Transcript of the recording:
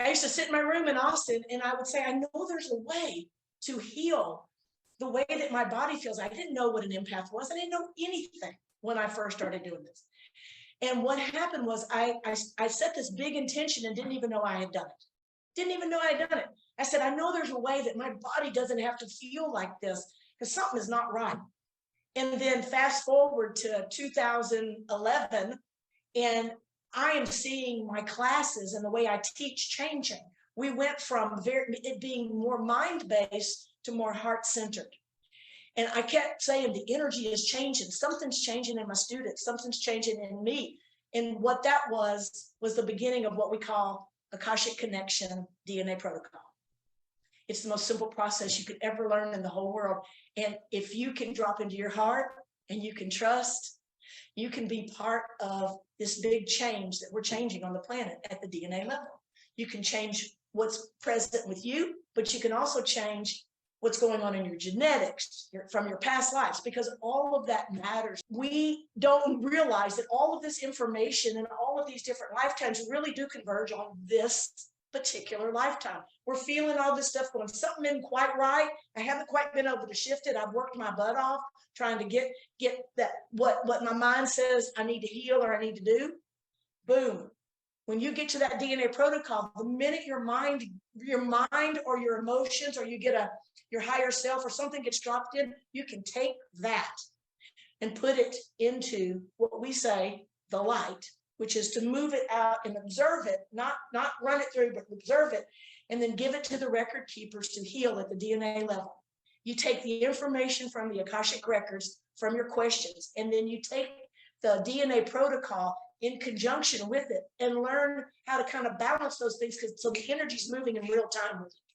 I used to sit in my room in Austin and I would say, I know there's a way to heal the way that my body feels. I didn't know what an empath was. I didn't know anything when I first started doing this. And what happened was I set this big intention and didn't even know I had done it. Didn't even know I had done it. I said, I know there's a way that my body doesn't have to feel like this because something is not right. And then fast forward to 2011, and I am seeing my classes and the way I teach changing. We went from it being more mind-based to more heart-centered. And I kept saying the energy is changing. Something's changing in my students. Something's changing in me. And what that was the beginning of what we call Akashic Connection DNA Protocol. It's the most simple process you could ever learn in the whole world. And if you can drop into your heart and you can trust, you can be part of this big change that we're changing on the planet at the DNA level. You can change what's present with you, but you can also change what's going on in your genetics from your past lives, because all of that matters. We don't realize that all of this information and all of these different lifetimes really do converge on this particular lifetime. We're feeling all this stuff going, something isn't quite right. I haven't quite been able to shift it. I've worked my butt off trying to get that what my mind says I need to heal or I need to do. Boom. When you get to that DNA protocol, the minute your mind or your emotions or you get your higher self or something gets dropped in, you can take that and put it into what we say the light, which is to move it out and observe it, not run it through, but observe it, and then give it to the record keepers to heal at the DNA level. You take the information from the Akashic Records, from your questions, and then you take the DNA protocol in conjunction with it and learn how to kind of balance those things, so the energy's moving in real time with it.